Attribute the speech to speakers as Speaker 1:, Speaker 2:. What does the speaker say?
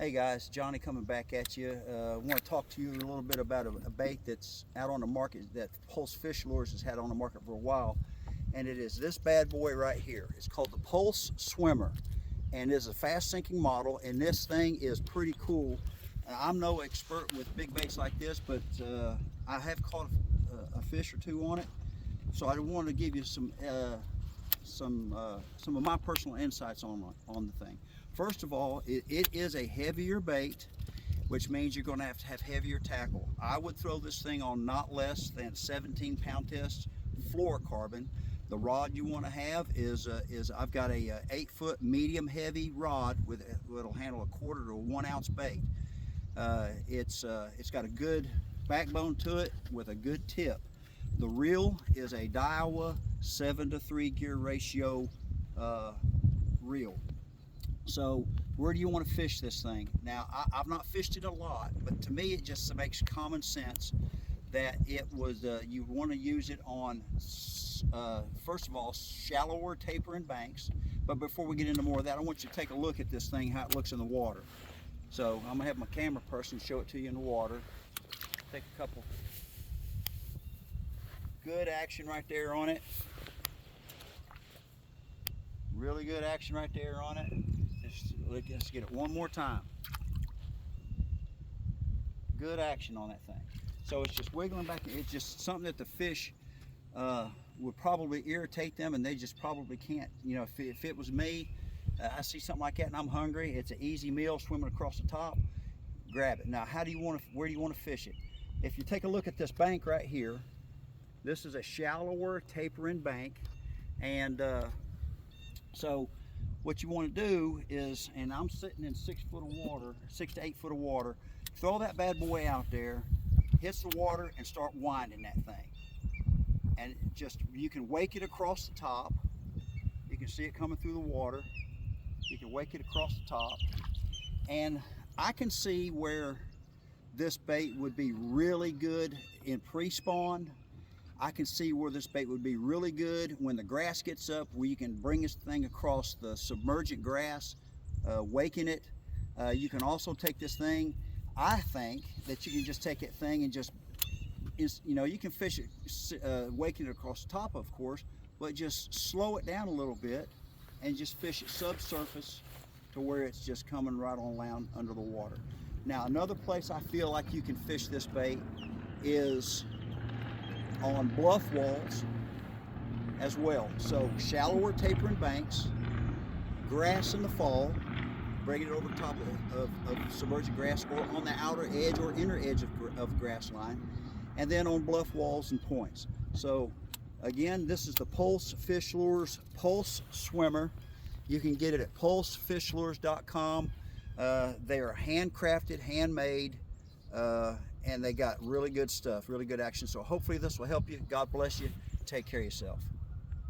Speaker 1: Hey guys, Johnny coming back at you. I want to talk to you a little bit about a bait that's out on the market that Pulse Fish Lures has had on the market for a while, and it is this bad boy right here. It's called the Pulse Swimmer, and it's a fast sinking model, and this thing is pretty cool. I'm no expert with big baits like this, but I have caught a fish or two on it, so I want to give you some of my personal insights on the thing. First of all, it is a heavier bait, which means you're going to have heavier tackle. I would throw this thing on not less than 17 pound test fluorocarbon. The rod you want to have is I've got a 8-foot medium heavy rod with it'll handle a 1/4 to 1 ounce bait. It's got a good backbone to it with a good tip. The reel is a Daiwa 7:3 gear ratio reel. So where do you want to fish this thing? Now, I've not fished it a lot, but to me it just makes common sense that it was you want to use it on first of all shallower tapering banks. But before we get into more of that, I want you to take a look at this thing, how it looks in the water. So I'm gonna have my camera person show it to you in the water. Take a couple. Good action right there on it. Really good action right there on it. Let's get it one more time. Good action on that thing. So it's just wiggling back. It's just something that the fish would probably irritate them, and they just probably can't. You know, if it was me, I see something like that and I'm hungry, it's an easy meal swimming across the top, grab it. Now, where do you want to fish it? If you take a look at this bank right here, this is a shallower tapering bank, and so what you want to do is, and I'm sitting in 6 foot of water, 6 to 8 foot of water, throw that bad boy out there, hits the water, and start winding that thing. And just, you can wake it across the top. You can see it coming through the water. You can wake it across the top. And I can see where this bait would be really good in pre-spawn. I can see where this bait would be really good when the grass gets up, where you can bring this thing across the submergent grass, waking it. You can also take this thing, I think that you can just take that thing and just, you know, you can fish it, waking it across the top, of course, but just slow it down a little bit and just fish it subsurface to where it's just coming right on land under the water. Now, another place I feel like you can fish this bait is on bluff walls as well. So shallower tapering banks, grass in the fall, bring it over the top of submergent grass, or on the outer edge or inner edge of grass line, and then on bluff walls and points. So again, this is the Pulse Fish Lures Pulse Swimmer. You can get it at pulsefishlures.com. They are handcrafted, handmade, and they got really good stuff, really good action. So hopefully this will help you. God bless you. Take care of yourself.